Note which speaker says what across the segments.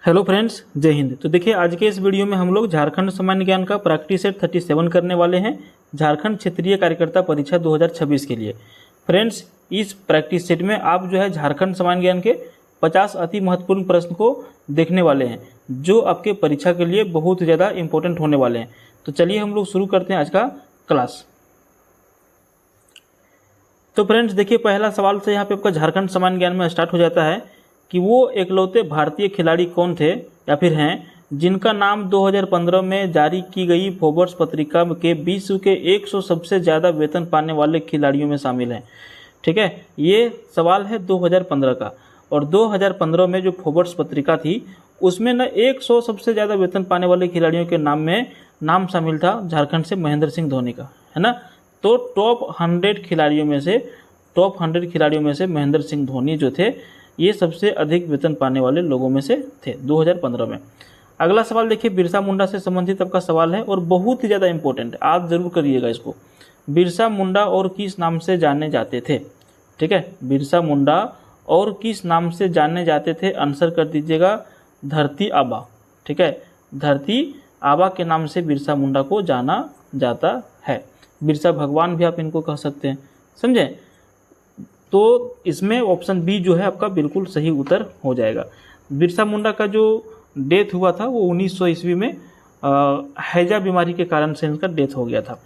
Speaker 1: Hello friends, जय हिंद। तो देखिए, आज के इस वीडियो में हम लोग झारखंड सामान्य ज्ञान का प्रैक्टिस सेट 37 करने वाले हैं झारखंड क्षेत्रीय कार्यकर्ता परीक्षा 2026 के लिए। फ्रेंड्स, इस प्रैक्टिस सेट में आप जो है झारखंड सामान्य ज्ञान के 50 अति महत्वपूर्ण प्रश्न को देखने वाले हैं जो आपके परीक्षा के लिए बहुत ज़्यादा इंपॉर्टेंट होने वाले हैं। तो चलिए हम लोग शुरू करते हैं आज का क्लास। तो फ्रेंड्स देखिए, पहला सवाल से यहाँ पे आपका झारखंड सामान्य ज्ञान में स्टार्ट हो जाता है कि वो एकलौते भारतीय खिलाड़ी कौन थे या फिर हैं जिनका नाम 2015 में जारी की गई फोर्ब्स पत्रिका के विश्व के 100 सबसे ज़्यादा वेतन पाने वाले खिलाड़ियों में शामिल हैं। ठीक है, ये सवाल है 2015 का। और 2015 में जो फोर्ब्स पत्रिका थी उसमें न 100 सबसे ज़्यादा वेतन पाने वाले खिलाड़ियों के नाम में नाम शामिल था झारखंड से महेंद्र सिंह धोनी का, है ना। तो टॉप 100 खिलाड़ियों में से महेंद्र सिंह धोनी जो थे ये सबसे अधिक वेतन पाने वाले लोगों में से थे 2015 में। अगला सवाल देखिए, बिरसा मुंडा से संबंधित आपका सवाल है और बहुत ही ज़्यादा इंपॉर्टेंट है, आप जरूर करिएगा इसको। बिरसा मुंडा और किस नाम से जाने जाते थे? ठीक है, बिरसा मुंडा और किस नाम से जाने जाते थे? आंसर कर दीजिएगा धरती आबा। ठीक है, धरती आबा के नाम से बिरसा मुंडा को जाना जाता है। बिरसा भगवान भी आप इनको कह सकते हैं, समझे। तो इसमें ऑप्शन बी जो है आपका बिल्कुल सही उत्तर हो जाएगा। बिरसा मुंडा का जो डेथ हुआ था वो 1900 ईस्वी में हैजा बीमारी के कारण से इनका डेथ हो गया था।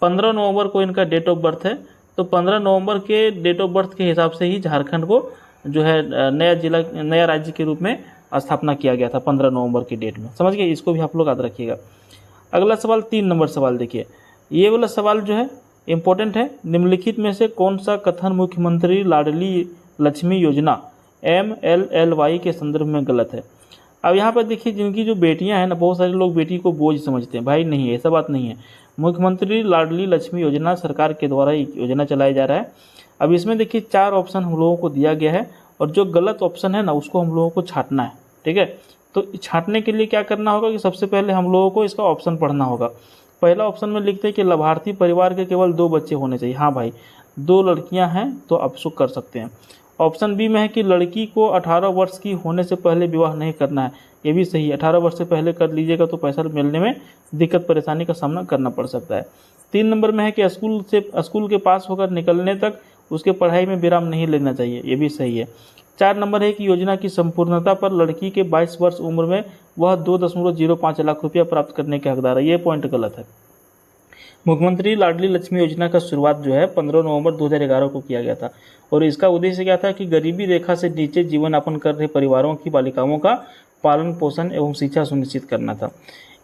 Speaker 1: 15 नवंबर को इनका डेट ऑफ बर्थ है। तो 15 नवंबर के डेट ऑफ बर्थ के हिसाब से ही झारखंड को जो है नया राज्य के रूप में स्थापना किया गया था 15 नवंबर की डेट में। समझ गए, इसको भी आप लोग याद रखिएगा। अगला सवाल 3 नंबर सवाल देखिए, ये वाला सवाल जो है इम्पोर्टेंट है। निम्नलिखित में से कौन सा कथन मुख्यमंत्री लाडली लक्ष्मी योजना MLLY के संदर्भ में गलत है? अब यहाँ पर देखिए, जिनकी जो बेटियां हैं ना, बहुत सारे लोग बेटी को बोझ समझते हैं। भाई नहीं है, ऐसा बात नहीं है। मुख्यमंत्री लाडली लक्ष्मी योजना सरकार के द्वारा योजना चलाया जा रहा है। अब इसमें देखिए 4 ऑप्शन हम लोगों को दिया गया है और जो गलत ऑप्शन है ना उसको हम लोगों को छांटना है। ठीक है, तो छांटने के लिए क्या करना होगा कि सबसे पहले हम लोगों को इसका ऑप्शन पढ़ना होगा। पहला ऑप्शन में लिखते हैं कि लाभार्थी परिवार के केवल 2 बच्चे होने चाहिए। हाँ भाई, 2 लड़कियां हैं तो आप सुख कर सकते हैं। ऑप्शन बी में है कि लड़की को 18 वर्ष की होने से पहले विवाह नहीं करना है। ये भी सही है, 18 वर्ष से पहले कर लीजिएगा तो पैसा मिलने में दिक्कत परेशानी का सामना करना पड़ सकता है। 3 नंबर में है कि स्कूल के पास होकर निकलने तक उसके पढ़ाई में विराम नहीं लेना चाहिए। ये भी सही है। 4 नंबर है कि योजना की संपूर्णता पर लड़की के 22 वर्ष उम्र में वह 2.05 लाख रुपया प्राप्त करने के हकदार है। ये पॉइंट गलत है। मुख्यमंत्री लाडली लक्ष्मी योजना का शुरुआत जो है 15 नवंबर 2011 को किया गया था और इसका उद्देश्य क्या था कि गरीबी रेखा से नीचे जीवन यापन कर रहे परिवारों की बालिकाओं का पालन पोषण एवं शिक्षा सुनिश्चित करना था।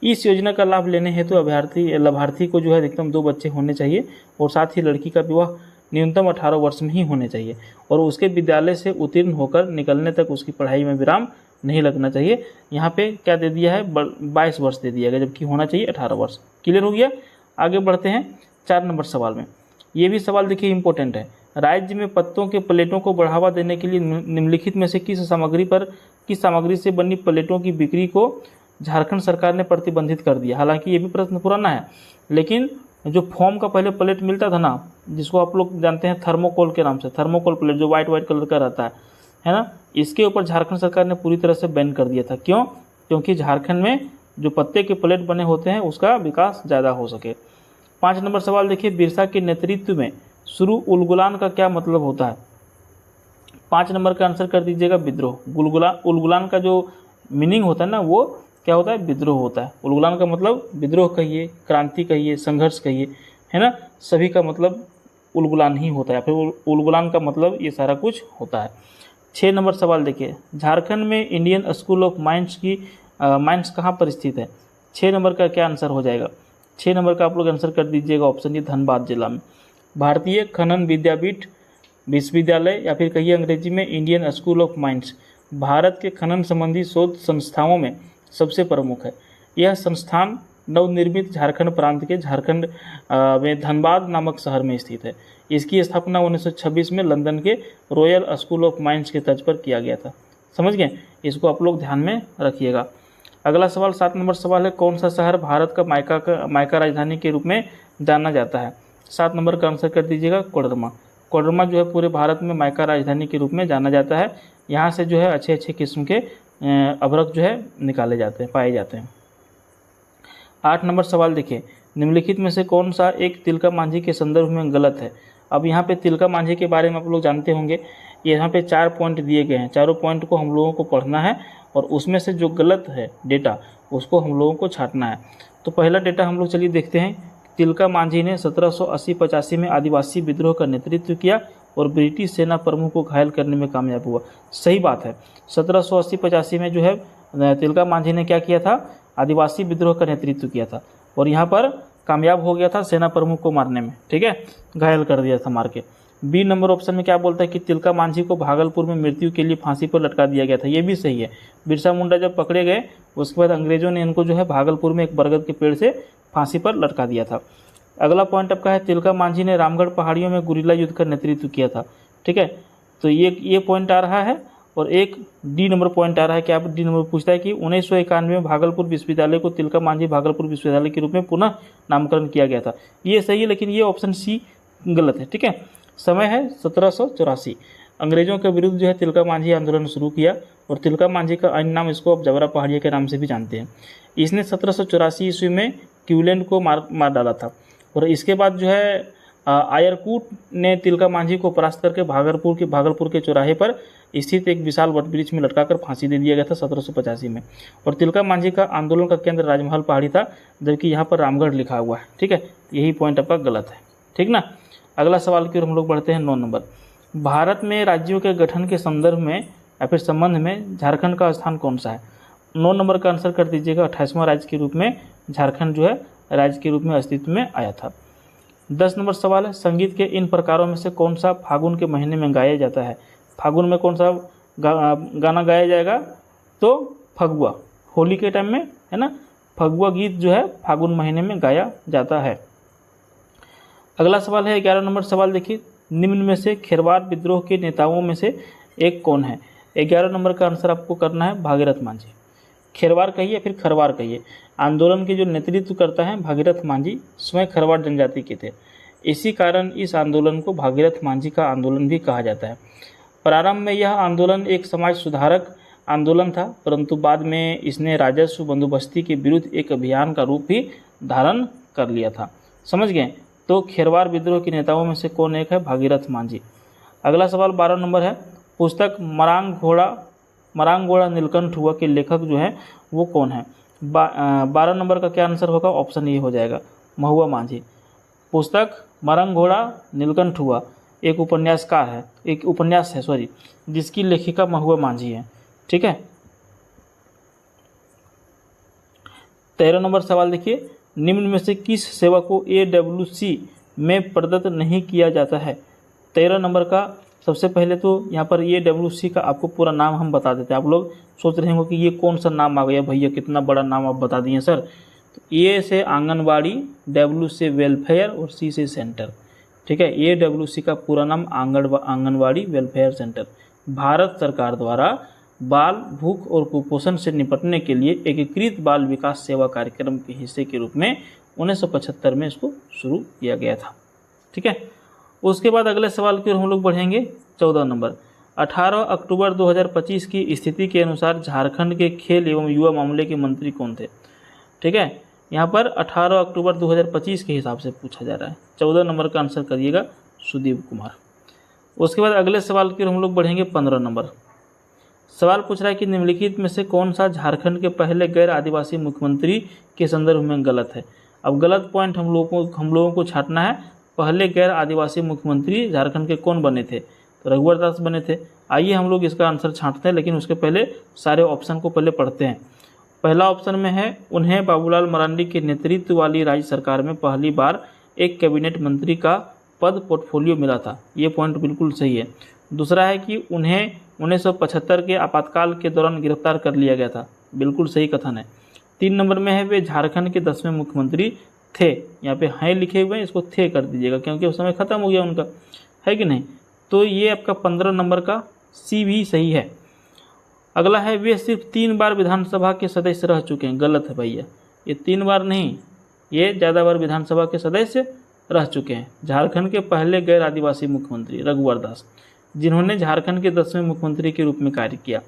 Speaker 1: इस योजना का लाभ लेने हेतु लाभार्थी को जो है अधिकतम 2 बच्चे होने चाहिए और साथ ही लड़की का विवाह न्यूनतम 18 वर्ष में ही होने चाहिए और उसके विद्यालय से उत्तीर्ण होकर निकलने तक उसकी पढ़ाई में विराम नहीं लगना चाहिए। यहाँ पे क्या दे दिया है, 22 वर्ष दे दिया गया, जबकि होना चाहिए 18 वर्ष। क्लियर हो गया। आगे बढ़ते हैं 4 नंबर सवाल में। ये भी सवाल देखिए इंपॉर्टेंट है। राज्य में पत्तों के प्लेटों को बढ़ावा देने के लिए निम्नलिखित में से किस सामग्री से बनी प्लेटों की बिक्री को झारखंड सरकार ने प्रतिबंधित कर दिया? हालांकि ये भी प्रश्न पुराना है, लेकिन जो फोम का पहले प्लेट मिलता था ना, जिसको आप लोग जानते हैं थर्मोकोल के नाम से, थर्मोकोल प्लेट जो वाइट कलर का रहता है ना, इसके ऊपर झारखंड सरकार ने पूरी तरह से बैन कर दिया था। क्यों? क्योंकि झारखंड में जो पत्ते के प्लेट बने होते हैं उसका विकास ज़्यादा हो सके। 5 नंबर सवाल देखिए, बिरसा के नेतृत्व में शुरू उलगुलान का क्या मतलब होता है? 5 नंबर का आंसर कर दीजिएगा विद्रोह। उलगुलान का जो मीनिंग होता है ना, वो क्या होता है? विद्रोह होता है। उलगुलान का मतलब विद्रोह कहिए, क्रांति कहिए, संघर्ष कहिए, है ना, सभी का मतलब उलगुलान ही होता है, फिर उलगुलान का मतलब ये सारा कुछ होता है। 6 नंबर सवाल देखिए, झारखंड में इंडियन स्कूल ऑफ माइंस कहाँ पर स्थित है? 6 नंबर का क्या आंसर हो जाएगा? 6 नंबर का आप लोग आंसर कर दीजिएगा ऑप्शन ये धनबाद जिला में। भारतीय खनन विद्यापीठ विश्वविद्यालय या फिर कहिए अंग्रेजी में Indian school of mines Bharat के खनन संबंधी शोध संस्थाओं में सबसे प्रमुख है। यह संस्थान नवनिर्मित झारखंड प्रांत के झारखंड में धनबाद नामक शहर में स्थित है। इसकी स्थापना 1926 में लंदन के रॉयल स्कूल ऑफ माइंस के तर्ज पर किया गया था। समझ गए, इसको आप लोग ध्यान में रखिएगा। अगला सवाल 7 नंबर सवाल है, कौन सा शहर भारत का मायका राजधानी के रूप में जाना जाता है? 7 नंबर का आंसर कर दीजिएगा कोडरमा। कोडरमा जो है पूरे भारत में मायका राजधानी के रूप में जाना जाता है। यहाँ से जो है अच्छे किस्म के अभ्रक जो है निकाले जाते हैं, पाए जाते हैं। 8 नंबर सवाल देखिए, निम्नलिखित में से कौन सा एक तिलका मांझी के संदर्भ में गलत है। अब यहाँ पे तिलका मांझी के बारे में आप लोग जानते होंगे, यहाँ पे 4 पॉइंट दिए गए हैं, चारों पॉइंट को हम लोगों को पढ़ना है और उसमें से जो गलत है डेटा उसको हम लोगों को छांटना है। तो पहला डेटा हम लोग चलिए देखते हैं। तिलका मांझी ने 1780-85 में आदिवासी विद्रोह का नेतृत्व किया और ब्रिटिश सेना प्रमुख को घायल करने में कामयाब हुआ। सही बात है, 1780-85 में जो है तिलका मांझी ने क्या किया था, आदिवासी विद्रोह का नेतृत्व किया था और यहाँ पर कामयाब हो गया था सेना प्रमुख को मारने में, ठीक है, घायल कर दिया था मार के। बी नंबर ऑप्शन में क्या बोलता है कि तिलका मांझी को भागलपुर में मृत्यु के लिए फांसी पर लटका दिया गया था। ये भी सही है। बिरसा मुंडा जब पकड़े गए उसके बाद अंग्रेजों ने इनको जो है भागलपुर में एक बरगद के पेड़ से फांसी पर लटका दिया था। अगला पॉइंट आपका है तिलका मांझी ने रामगढ़ पहाड़ियों में गुरिल्ला युद्ध का नेतृत्व किया था, ठीक है। तो ये पॉइंट आ रहा है और एक डी नंबर पॉइंट आ रहा है कि आप डी नंबर पूछता है कि 1991 में भागलपुर विश्वविद्यालय को तिलका मांझी भागलपुर विश्वविद्यालय के रूप में पुनः नामकरण किया गया था। ये सही है, लेकिन ये ऑप्शन सी गलत है, ठीक है। समय है 1784। अंग्रेजों के विरुद्ध जो है तिलका मांझी आंदोलन शुरू किया और तिलका मांझी का अन्य नाम इसको अब जबरा पहाड़िया के नाम से भी जानते हैं। इसने 1784 ईस्वी में क्यूलैंड को मार डाला था और इसके बाद जो है आयरकूट ने तिलका मांझी को परास्त करके भागलपुर के चौराहे पर स्थित एक विशाल वटवृक्ष में लटकाकर फांसी दे दिया गया था 1785 में। और तिलका मांझी का आंदोलन का केंद्र राजमहल पहाड़ी था, जबकि यहाँ पर रामगढ़ लिखा हुआ है, ठीक है। यही पॉइंट आपका गलत है, ठीक ना। अगला सवाल की ओर हम लोग बढ़ते हैं। 9 नंबर, भारत में राज्यों के गठन के संदर्भ में या फिर संबंध में झारखंड का स्थान कौन सा है। 9 नंबर का आंसर कर दीजिएगा। 28वां राज्य के रूप में झारखंड जो है राज्य के रूप में अस्तित्व में आया था। 10 नंबर सवाल है, संगीत के इन प्रकारों में से कौन सा फागुन के महीने में गाया जाता है। फागुन में कौन सा गाना गाया जाएगा, तो फगुआ, होली के टाइम में, है ना, फगुआ गीत जो है फागुन महीने में गाया जाता है। अगला सवाल है 11 नंबर सवाल देखिए, निम्न में से खेरवार विद्रोह के नेताओं में से एक कौन है। 11 नंबर का आंसर आपको करना है भागीरथ मांझी। खेरवार कहिए या फिर खरवार कहिए, आंदोलन के जो नेतृत्व करता है भागीरथ मांझी स्वयं खरवार जनजाति के थे। इसी कारण इस आंदोलन को भागीरथ मांझी का आंदोलन भी कहा जाता है। प्रारंभ में यह आंदोलन एक समाज सुधारक आंदोलन था, परंतु बाद में इसने राजस्व बंदोबस्ती के विरुद्ध एक अभियान का रूप भी धारण कर लिया था। समझ गए। तो खेरवार विद्रोह के नेताओं में से कौन एक है, भागीरथ मांझी। अगला सवाल 12 नंबर है, पुस्तक मरांग घोड़ा नीलकंठ हुआ के लेखक जो है वो कौन है। 12 नंबर का क्या आंसर होगा, ऑप्शन ए हो जाएगा, महुआ मांझी। पुस्तक मरांग घोड़ा नीलकंठ हुआ एक उपन्यास है जिसकी लेखिका महुआ मांझी है, ठीक है। 13 नंबर सवाल देखिए, निम्न में से किस सेवा को AWC में प्रदत्त नहीं किया जाता है। 13 नंबर का सबसे पहले तो यहाँ पर AWC का आपको पूरा नाम हम बता देते हैं। आप लोग सोच रहे होंगे कि ये कौन सा नाम आ गया भैया, कितना बड़ा नाम आप बता दिए सर। तो A से आंगनवाड़ी, W से वेलफेयर और C से सेंटर, ठीक है। AWC का पूरा नाम आंगनवाड़ी वेलफेयर सेंटर। भारत सरकार द्वारा बाल भूख और कुपोषण से निपटने के लिए एकीकृत बाल विकास सेवा कार्यक्रम के हिस्से के रूप में 1975 में इसको शुरू किया गया था, ठीक है। उसके बाद अगले सवाल की ओर हम लोग बढ़ेंगे। 14 नंबर, 18 अक्टूबर 2025 की स्थिति के अनुसार झारखंड के खेल एवं युवा मामले के मंत्री कौन थे, ठीक है। यहाँ पर 18 अक्टूबर 2025 के हिसाब से पूछा जा रहा है। 14 नंबर का आंसर करिएगा सुदीप कुमार। उसके बाद अगले सवाल की ओर हम लोग बढ़ेंगे। 15 नंबर सवाल पूछ रहा है कि निम्नलिखित में से कौन सा झारखंड के पहले गैर आदिवासी मुख्यमंत्री के संदर्भ में गलत है। अब गलत पॉइंट हम लोगों को छांटना है। पहले गैर आदिवासी मुख्यमंत्री झारखंड के कौन बने थे, तो रघुवर दास बने थे। आइए हम लोग इसका आंसर छांटते हैं, लेकिन उसके पहले सारे ऑप्शन को पहले पढ़ते हैं। पहला ऑप्शन में है, उन्हें बाबूलाल मरांडी के नेतृत्व वाली राज्य सरकार में पहली बार एक कैबिनेट मंत्री का पद पोर्टफोलियो मिला था। ये पॉइंट बिल्कुल सही है। दूसरा है कि उन्हें 1975 के आपातकाल के दौरान गिरफ्तार कर लिया गया था। बिल्कुल सही कथन है। 3 नंबर में है, वे झारखंड के 10वें मुख्यमंत्री थे। यहाँ पे हैं लिखे हुए हैं, इसको थे कर दीजिएगा क्योंकि उस समय खत्म हो गया उनका, है कि नहीं। तो ये आपका 15 नंबर का सी भी सही है। अगला है, वे सिर्फ 3 बार विधानसभा के सदस्य रह चुके हैं। गलत है भैया, ये 3 बार नहीं, ये ज़्यादा बार विधानसभा के सदस्य रह चुके हैं। झारखंड के पहले गैर आदिवासी मुख्यमंत्री रघुवर दास, जिन्होंने झारखंड के 10वें मुख्यमंत्री के रूप में कार्य किया।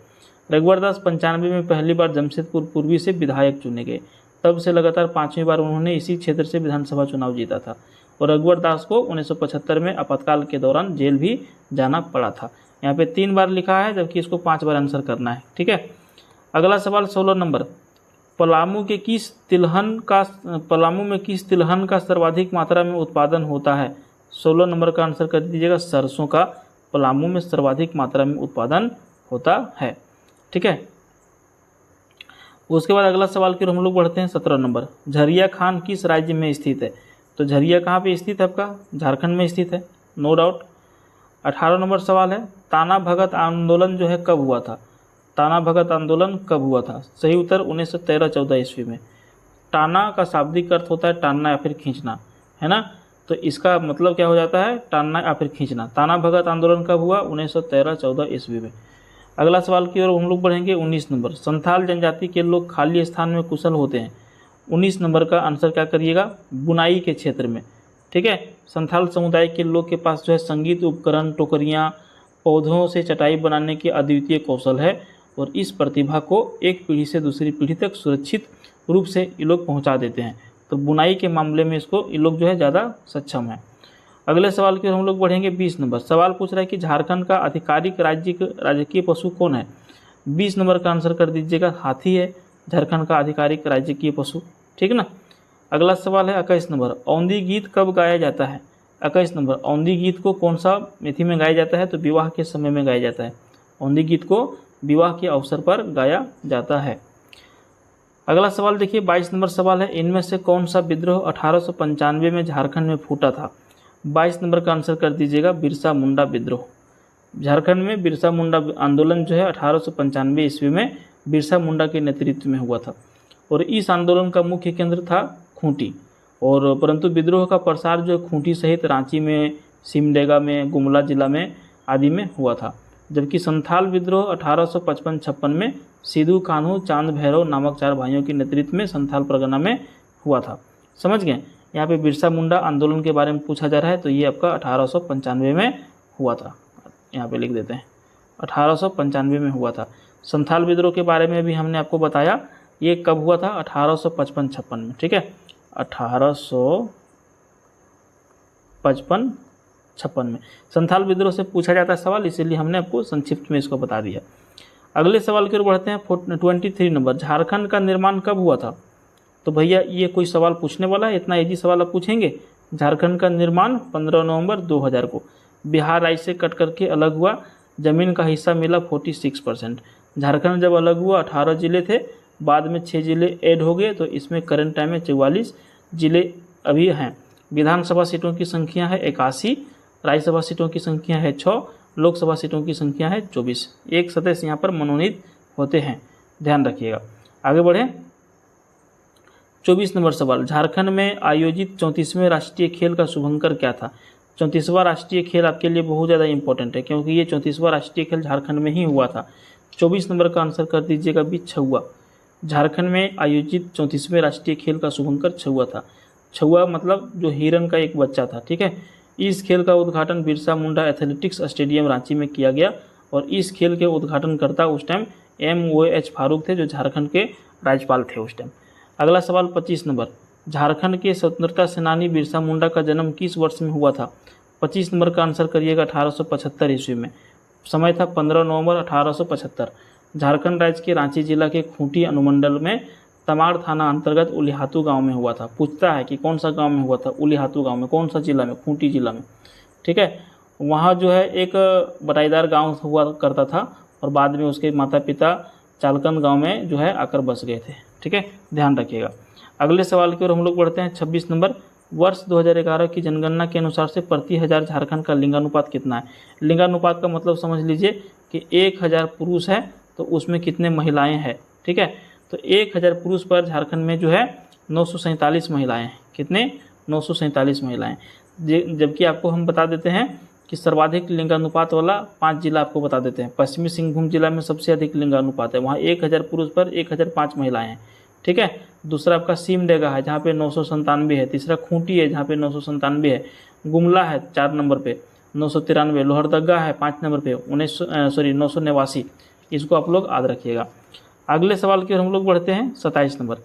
Speaker 1: रघुवर दास 95 में पहली बार जमशेदपुर पूर्वी से विधायक चुने गए, तब से लगातार 5वीं बार उन्होंने इसी क्षेत्र से विधानसभा चुनाव जीता था। और रघुवर दास को 1975 में आपातकाल के दौरान जेल भी जाना पड़ा था। यहाँ पे 3 बार लिखा है, जबकि इसको 5 बार आंसर करना है। ठीक है, अगला सवाल 16 नंबर, पलामू में किस तिलहन का सर्वाधिक मात्रा में उत्पादन होता है? 16 नंबर का आंसर कर दीजिएगा, सरसों का पलामू में सर्वाधिक मात्रा में उत्पादन होता है। ठीक है, उसके बाद अगला सवाल की ओर हम लोग बढ़ते हैं। 17 नंबर, झरिया खान किस राज्य में स्थित है? तो झरिया कहाँ पे स्थित है? आपका झारखंड में स्थित है, नो डाउट। 18 नंबर सवाल है, ताना भगत आंदोलन जो है कब हुआ था? ताना भगत आंदोलन कब हुआ था? सही उत्तर 1913-14 ईस्वी में। टाना का शाब्दिक अर्थ होता है टानना या फिर खींचना, है ना, तो इसका मतलब क्या हो जाता है? टानना या फिर खींचना। ताना भगत आंदोलन कब हुआ? 1913-14 ईस्वी में। अगला सवाल की ओर हम लोग बढ़ेंगे। 19 नंबर, संथाल जनजाति के लोग खाली स्थान में कुशल होते हैं। 19 नंबर का आंसर क्या करिएगा? बुनाई के क्षेत्र में। ठीक है, संथाल समुदाय के लोग के पास जो है संगीत उपकरण, टोकरियाँ, पौधों से चटाई बनाने की अद्वितीय कौशल है और इस प्रतिभा को एक पीढ़ी से दूसरी पीढ़ी तक सुरक्षित रूप से ये लोग पहुँचा देते हैं। तो बुनाई के मामले में इसको ये लोग जो है ज़्यादा सक्षम है। अगले सवाल की ओर हम लोग बढ़ेंगे। 20 नंबर सवाल पूछ रहा है कि झारखंड का आधिकारिक राजकीय पशु कौन है? 20 नंबर का आंसर कर दीजिएगा, हाथी है झारखंड का आधिकारिक राजकीय पशु। ठीक है ना। अगला सवाल है 21 नंबर, औंधी गीत कब गाया जाता है? 21 नंबर, औंधी गीत को कौन सा तिथि में गाया जाता है? तो विवाह के समय में गाया जाता है। औंधी गीत को विवाह के अवसर पर गाया जाता है। अगला सवाल देखिए 22 नंबर सवाल है, इनमें से कौन सा विद्रोह 1895 में झारखंड में फूटा था? 22 नंबर का आंसर कर दीजिएगा, बिरसा मुंडा विद्रोह। झारखंड में बिरसा मुंडा आंदोलन जो है 1895 ईस्वी में बिरसा मुंडा के नेतृत्व में हुआ था और इस आंदोलन का मुख्य केंद्र था खूंटी। और परंतु विद्रोह का प्रसार जो है खूंटी सहित रांची में, सिमडेगा में, गुमला जिला में आदि में हुआ था। जबकि संथाल विद्रोह 1855-56 में सिद्धू कान्हू चांद भैरव नामक 4 भाइयों के नेतृत्व में संथाल परगना में हुआ था। समझ गए? यहाँ पे बिरसा मुंडा आंदोलन के बारे में पूछा जा रहा है, तो ये आपका 1895 में हुआ था। यहाँ पे लिख देते हैं 1895 में हुआ था। संथाल विद्रोह के बारे में भी हमने आपको बताया, ये कब हुआ था? 1855-56 में। ठीक है, 1855-56 में संथाल विद्रोह से पूछा जाता है सवाल, इसीलिए हमने आपको संक्षिप्त में इसको बता दिया। अगले सवाल की ओर बढ़ते हैं। 23 नंबर, झारखंड का निर्माण कब हुआ था? तो भैया ये कोई सवाल पूछने वाला है? इतना इजी सवाल आप पूछेंगे? झारखंड का निर्माण 15 नवंबर 2000 को बिहार राज्य से कट करके अलग हुआ, जमीन का हिस्सा मिला 46%। झारखंड जब अलग हुआ 18 जिले थे, बाद में 6 जिले ऐड हो गए, तो इसमें करंट टाइम में 44 जिले अभी हैं। विधानसभा सीटों की संख्या है 81, राज्यसभा सीटों की संख्या है 6, लोकसभा सीटों की संख्या है 24। एक सदस्य यहाँ पर मनोनीत होते हैं, ध्यान रखिएगा। आगे बढ़े। 24 नंबर सवाल, झारखंड में आयोजित 34वें राष्ट्रीय खेल का शुभंकर क्या था? 34वां राष्ट्रीय खेल आपके लिए बहुत ज़्यादा इंपॉर्टेंट है, क्योंकि ये 34वां राष्ट्रीय खेल झारखंड में ही हुआ था। 24 नंबर का आंसर कर दीजिएगा भी छुआ। झारखंड में आयोजित 34वें राष्ट्रीय खेल का शुभंकर छुआ था। छुआ मतलब जो हिरन का एक बच्चा था। ठीक है, इस खेल का उद्घाटन बिरसा मुंडा एथलेटिक्स स्टेडियम रांची में किया गया और इस खेल के उद्घाटनकर्ता उस टाइम MOH फारूक थे, जो झारखंड के राज्यपाल थे उस टाइम। अगला सवाल 25 नंबर, झारखंड के स्वतंत्रता सेनानी बिरसा मुंडा का जन्म किस वर्ष में हुआ था? 25 नंबर का आंसर करिएगा, 1875 ईस्वी में। समय था 15 नवंबर 1875। झारखंड राज्य के रांची जिला के खूंटी अनुमंडल में तमाड़ थाना अंतर्गत उलिहातू गांव में हुआ था। पूछता है कि कौन सा गांव में हुआ था? उलिहातू गांव में। कौन सा जिला में? खूंटी जिला में। ठीक है, वहाँ जो है एक बटाईदार गांव हुआ करता था और बाद में उसके माता पिता चालकंद गांव में जो है आकर बस गए थे। ठीक है, ध्यान रखिएगा। अगले सवाल की ओर हम लोग बढ़ते हैं। 26 नंबर, वर्ष 2011 की जनगणना के अनुसार से प्रति 1000 झारखंड का लिंगानुपात कितना है? लिंगानुपात का मतलब समझ लीजिए कि 1000 पुरुष है तो उसमें कितने महिलाएं हैं। ठीक है, तो 1000 पुरुष पर झारखंड में जो है 947 महिलाएं हैं। कितने? 947 महिलाएं। जबकि आपको हम बता देते हैं कि सर्वाधिक लिंगानुपात वाला 5 जिला आपको बता देते हैं। पश्चिमी सिंहभूम जिला में सबसे अधिक लिंगानुपात है, वहाँ 1000 पुरुष पर 1005 महिलाएं हैं। ठीक है, दूसरा आपका सिमडेगा है जहाँ पे 997 है। तीसरा खूंटी है जहाँ पे 997 है। गुमला है 4 नंबर पे 993। लोहरदगा है 5 नंबर पे 989। इसको आप लोग याद रखिएगा। अगले सवाल की ओर हम लोग बढ़ते हैं। 27 number,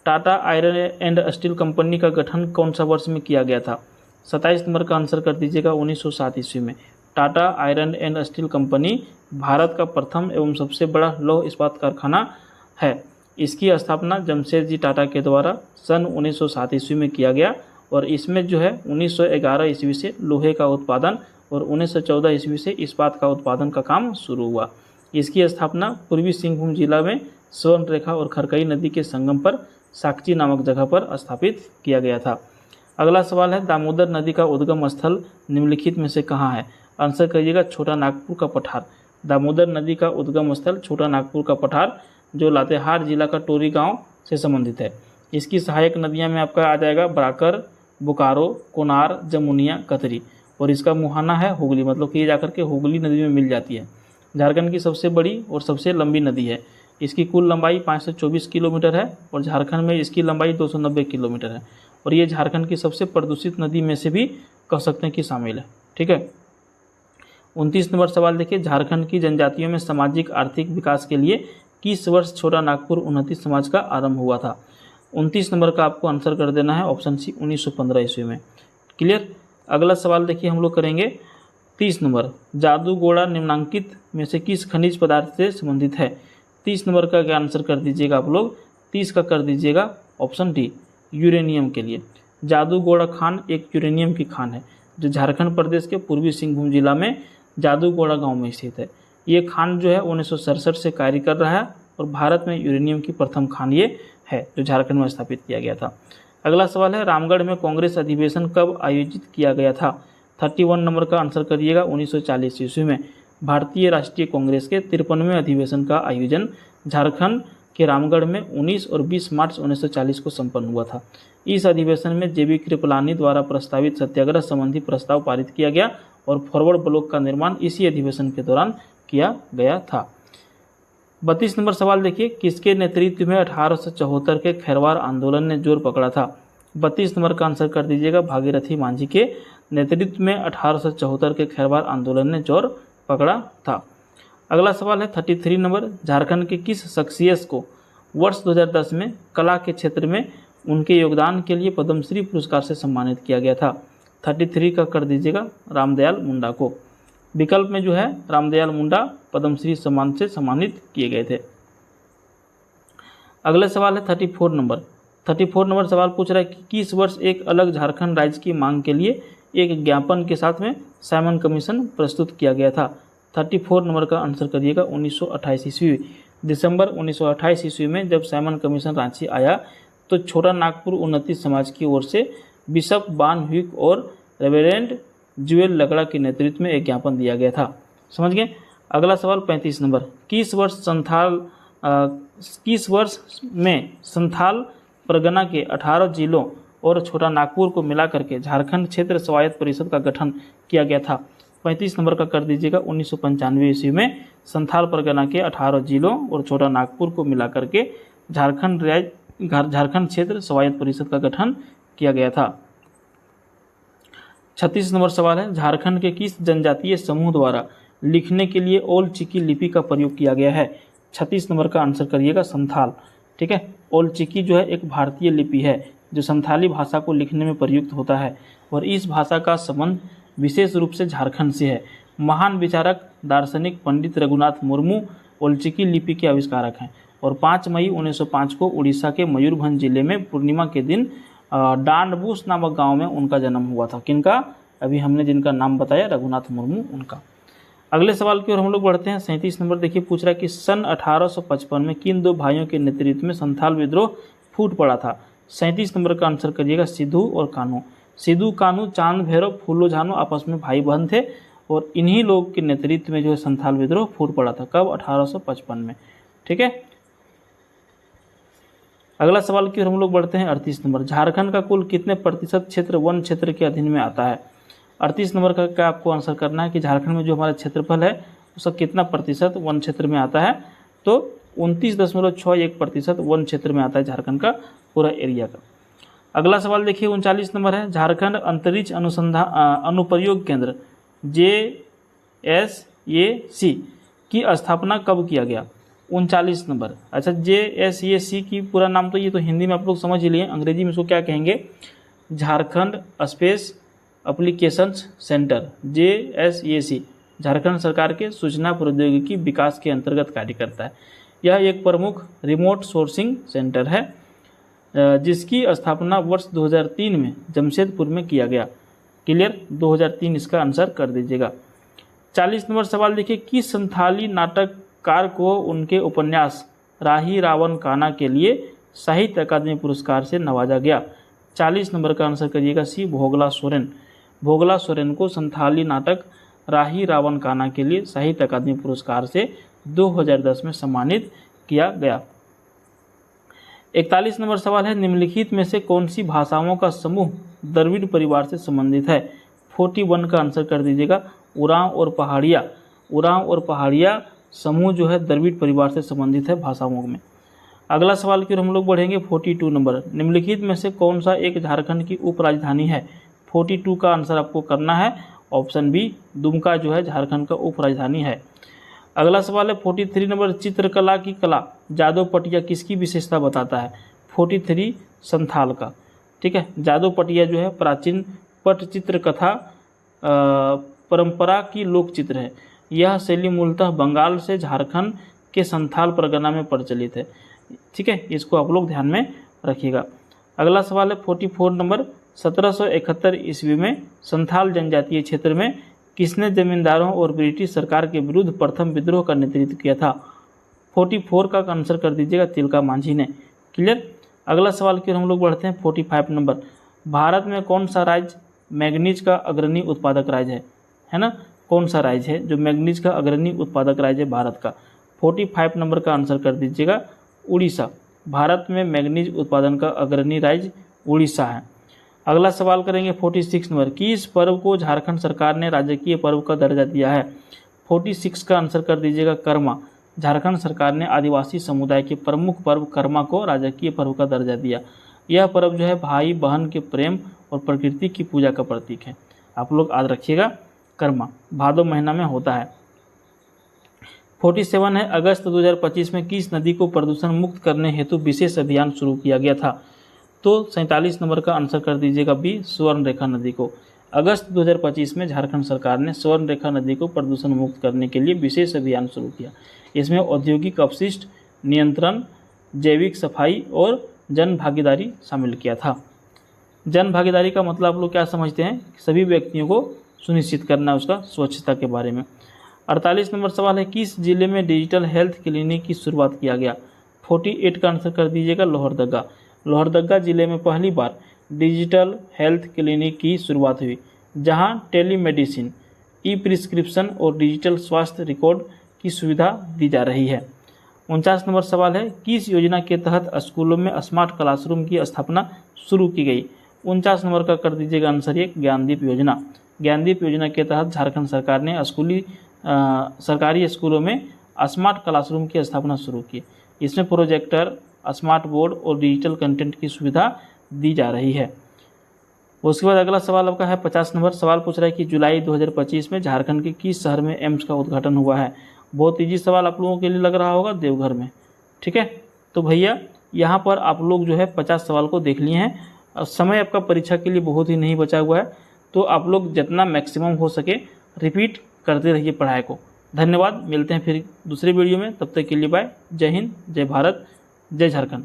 Speaker 1: Tata iron and steel company का गठन कौन सा वर्ष में किया गया था? 27 नंबर का आंसर कर दीजिएगा 1907 ईस्वी में। Tata iron and steel company Bharat का प्रथम एवं सबसे बड़ा लौह इस्पात कारखाना है। इसकी स्थापना जमशेदजी टाटा के द्वारा सन 1907 ईस्वी में किया गया और इसमें जो है 1911 ईस्वी से लोहे का उत्पादन और 1914 ईस्वी से इस्पात का उत्पादन का काम शुरू हुआ। इसकी स्थापना पूर्वी सिंहभूम जिला में स्वर्ण रेखा और खरकई नदी के संगम पर साकची नामक जगह पर स्थापित किया गया था। अगला सवाल है, दामोदर नदी का उद्गम स्थल निम्नलिखित में से कहाँ है? आंसर करिएगा छोटा नागपुर का पठार। दामोदर नदी का उद्गम स्थल छोटा नागपुर का पठार जो लातेहार जिला का टोरी गांव से संबंधित है। इसकी सहायक नदियां में आपका आ जाएगा बराकर, बोकारो, कोनार, जमुनिया, कतरी और इसका मुहाना है हुगली, मतलब कि ये जाकर के हुगली नदी में मिल जाती है। झारखंड की सबसे बड़ी और सबसे लंबी नदी है। इसकी कुल लंबाई 524 किलोमीटर है और झारखंड में इसकी लंबाई 290 किलोमीटर है और ये झारखंड की सबसे प्रदूषित नदी में से भी कह सकते हैं कि शामिल है। ठीक है। 29 नंबर सवाल देखिए, झारखंड की जनजातियों में सामाजिक आर्थिक विकास के लिए किस वर्ष छोटा नागपुर उन्नति समाज का आरंभ हुआ था? 29 नंबर का आपको आंसर कर देना है ऑप्शन सी 1915 ईस्वी में। क्लियर। अगला सवाल देखिए हम लोग करेंगे 30 नंबर, जादूगोड़ा निम्नांकित में से किस खनिज पदार्थ से संबंधित है? 30 नंबर का क्या आंसर कर दीजिएगा आप लोग? 30 का कर दीजिएगा ऑप्शन डी, यूरेनियम के लिए। जादूगोड़ा खान एक यूरेनियम की खान है जो झारखंड प्रदेश के पूर्वी सिंहभूम जिला में जादूगोड़ा गांव में स्थित है। ये खान जो है 1967 से कार्य कर रहा है और भारत में यूरेनियम की प्रथम खान ये है जो झारखंड में स्थापित किया गया था। अगला सवाल है, रामगढ़ में कांग्रेस अधिवेशन कब आयोजित किया गया था? 31 नंबर का आंसर करिएगा 1940 ईस्वी में। भारतीय राष्ट्रीय कांग्रेस के 53वें अधिवेशन का आयोजन झारखंड के रामगढ़ में 19 और 20 मार्च 1940 को संपन्न हुआ था। इस अधिवेशन में जेबी कृपलानी द्वारा प्रस्तावित सत्याग्रह संबंधी प्रस्ताव पारित किया गया और फॉरवर्ड ब्लॉक का निर्माण इसी अधिवेशन के दौरान किया गया था। 32 नंबर सवाल देखिए, किसके नेतृत्व में 1874 के खैरवार आंदोलन ने जोर पकड़ा था? 32 नंबर का आंसर कर दीजिएगा भागीरथी मांझी के नेतृत्व में 1874 के खैरवार आंदोलन ने जोर पकड़ा था। अगला सवाल है 33 नंबर, झारखंड के किस शख्सियत को वर्ष 2010 में कला के क्षेत्र में उनके योगदान के लिए पद्मश्री पुरस्कार से सम्मानित किया गया था? 33 का कर दीजिएगा रामदयाल मुंडा को। विकल्प में जो है रामदयाल मुंडा पद्मश्री सम्मान से सम्मानित किए गए थे। अगला सवाल है 34 नंबर। 34 नंबर सवाल पूछ रहा है कि किस वर्ष एक अलग झारखंड राज्य की मांग के लिए एक ज्ञापन के साथ में साइमन कमीशन प्रस्तुत किया गया था? 34 नंबर का आंसर करिएगा 1928 ईस्वी। दिसंबर 1928 ईस्वी में जब साइमन कमीशन रांची आया तो छोटा नागपुर उन्नति समाज की ओर से बिशप बान ह्यूक और रेवरेंड जुएल लगड़ा के नेतृत्व में एक ज्ञापन दिया गया था। समझ गए। अगला सवाल 35 नंबर, किस वर्ष में संथाल परगना के 18 जिलों और छोटा नागपुर को मिलाकर के झारखंड क्षेत्र स्वायत्त परिषद का गठन किया गया था? 35 नंबर का कर दीजिएगा 1995 ईस्वी में संथाल परगना के 18 जिलों और छोटा नागपुर को मिलाकर के झारखंड क्षेत्र स्वायत्त परिषद का गठन किया गया था। 36 नंबर सवाल है, झारखंड के किस जनजातीय समूह द्वारा लिखने के लिए ओल चिकी लिपि का प्रयोग किया गया है? 36 नंबर का आंसर करिएगा संथाल। ठीक है। ओल चिकी जो है एक भारतीय लिपि है जो संथाली भाषा को लिखने में प्रयुक्त होता है और इस भाषा का संबंध विशेष रूप से झारखंड से है। महान विचारक दार्शनिक पंडित रघुनाथ मुर्मू ओल चिकी लिपि के आविष्कारक हैं और 5 मई 1905 को उड़ीसा के मयूरभंज जिले में पूर्णिमा के दिन डांडबूस नामक गांव में उनका जन्म हुआ था। किनका? अभी हमने जिनका नाम बताया रघुनाथ मुर्मू, उनका। अगले सवाल की ओर हम लोग बढ़ते हैं। 37 नंबर देखिए पूछ रहा है कि सन 1855 में किन दो भाइयों के नेतृत्व में संथाल विद्रोह फूट पड़ा था? 37 नंबर का आंसर करिएगा सिद्धू और कान्हू। सिद्धू कान्हू चांद भैरव फूलो झानो आपस में भाई बहन थे और इन्हीं लोग के नेतृत्व में जो है संथाल विद्रोह फूट पड़ा था। कब? 1855 में। ठीक है। अगला सवाल की ओर हम लोग बढ़ते हैं। 38 नंबर, झारखंड का कुल कितने प्रतिशत क्षेत्र वन क्षेत्र के अधीन में आता है? 38 नंबर का क्या आपको आंसर करना है कि झारखंड में जो हमारा क्षेत्रफल है उसका कितना प्रतिशत वन क्षेत्र में आता है? तो 29.61% वन क्षेत्र में आता है झारखंड का पूरा एरिया का। अगला सवाल देखिए 39 नंबर है, झारखंड अंतरिक्ष अनुसंधान अनुप्रयोग केंद्र JSAC की स्थापना कब किया गया? 39 नंबर। अच्छा, JSAC की पूरा नाम तो ये तो हिंदी में आप लोग समझ ही लिए, अंग्रेजी में इसको क्या कहेंगे? Jharkhand space applications centre, JSAC Jharkhand सरकार के सूचना प्रौद्योगिकी विकास के अंतर्गत कार्य करता है। यह एक प्रमुख रिमोट सोर्सिंग सेंटर है जिसकी स्थापना वर्ष 2003 में जमशेदपुर में किया गया। क्लियर, 2003 इसका आंसर कर दीजिएगा। 40 नंबर सवाल देखिए, किस संथाली नाटककार को उनके उपन्यास राही रावण काना के लिए साहित्य अकादमी पुरस्कार से नवाजा गया? 40 नंबर का आंसर करिएगा सी, भोगला सोरेन। भोगला सोरेन को संथाली नाटक राही रावण काना के लिए साहित्य अकादमी पुरस्कार से 2010 में सम्मानित किया गया। 41 नंबर सवाल है, निम्नलिखित में से कौन सी भाषाओं का समूह द्रविड़ परिवार से संबंधित है? 41 का आंसर कर दीजिएगा उरांव और पहाड़िया। उरांव और पहाड़िया समूह जो है द्रविड़ परिवार से संबंधित है भाषाओं में। अगला सवाल की ओर हम लोग बढ़ेंगे। 42 नंबर, निम्नलिखित में से कौन सा एक झारखंड की उप राजधानी है? 42 का आंसर आपको करना है ऑप्शन बी, दुमका जो है झारखंड का उप राजधानी है। अगला सवाल है 43 नंबर, चित्रकला की कला जादव पटिया किसकी विशेषता बताता है? 43 संथाल का। ठीक है, जादव पटिया जो है प्राचीन पटचित्र कथा परंपरा की लोक चित्र है। यह शैली मूलतः बंगाल से झारखंड के संथाल परगना में प्रचलित है। ठीक है, इसको आप लोग ध्यान में रखिएगा। अगला सवाल है 44 नंबर, 1771 ईस्वी में संथाल जनजातीय क्षेत्र में किसने जमींदारों और ब्रिटिश सरकार के विरुद्ध प्रथम विद्रोह का नेतृत्व किया था? 44 का आंसर कर दीजिएगा तिलका मांझी ने। क्लियर। अगला सवाल की ओर हम लोग बढ़ते हैं। 45 नंबर, भारत में कौन सा राज्य मैग्नीज का अग्रणी उत्पादक राज्य है ना? कौन सा राज्य है जो मैग्नीज का अग्रणी उत्पादक राज्य है भारत का? 45 नंबर का आंसर कर दीजिएगा उड़ीसा। भारत में मैग्नीज उत्पादन का अग्रणी राज्य उड़ीसा है। अगला सवाल करेंगे 46 नंबर, किस पर्व को झारखंड सरकार ने राजकीय पर्व का दर्जा दिया है? 46 का आंसर कर दीजिएगा कर्मा। झारखंड सरकार ने आदिवासी समुदाय के प्रमुख पर्व कर्मा को राजकीय पर्व का दर्जा दिया। यह पर्व जो है भाई बहन के प्रेम और प्रकृति की पूजा का प्रतीक है। आप लोग याद रखिएगा, कर्मा भादो महीना में होता है। 47 है, अगस्त 2025 में किस नदी को प्रदूषण मुक्त करने हेतु विशेष अभियान शुरू किया गया था? तो 47 नंबर का आंसर कर दीजिएगा बी, स्वर्ण रेखा नदी को। अगस्त 2025 में झारखंड सरकार ने स्वर्ण रेखा नदी को प्रदूषण मुक्त करने के लिए विशेष अभियान शुरू किया। इसमें औद्योगिक अपशिष्ट नियंत्रण, जैविक सफाई और जन भागीदारी शामिल किया था। जन भागीदारी का मतलब आप लोग क्या समझते हैं? सभी व्यक्तियों को सुनिश्चित करना उसका स्वच्छता के बारे में। 48 नंबर सवाल है, किस जिले में डिजिटल हेल्थ क्लिनिक की शुरुआत किया गया? 48 का आंसर कर दीजिएगा लोहरदगा। लोहरदगा जिले में पहली बार डिजिटल हेल्थ क्लिनिक की शुरुआत हुई, जहां टेलीमेडिसिन, ई प्रिस्क्रिप्शन और डिजिटल स्वास्थ्य रिकॉर्ड की सुविधा दी जा रही है। 49 नंबर सवाल है, किस योजना के तहत स्कूलों में स्मार्ट क्लासरूम की स्थापना शुरू की गई? 49 नंबर का कर दीजिएगा आंसर ये, ज्ञानदीप योजना। ज्ञानदीप योजना के तहत झारखंड सरकार ने सरकारी स्कूलों में स्मार्ट क्लासरूम की स्थापना शुरू की। इसमें प्रोजेक्टर, स्मार्ट बोर्ड और डिजिटल कंटेंट की सुविधा दी जा रही है। उसके बाद अगला सवाल आपका है 50 नंबर, सवाल पूछ रहा है कि जुलाई 2025 में झारखंड के किस शहर में एम्स का उद्घाटन हुआ है? बहुत ईजी सवाल आप लोगों के लिए लग रहा होगा, देवघर में। ठीक है, तो भैया यहाँ पर आप लोग जो है 50 सवाल को देख लिए हैं। समय आपका परीक्षा के लिए बहुत ही नहीं बचा हुआ है, तो आप लोग जितना मैक्सिमम हो सके रिपीट करते रहिए पढ़ाई को। धन्यवाद, मिलते हैं फिर दूसरे वीडियो में, तब तक के लिए बाय। जय हिंद, जय भारत, जय झारखंड।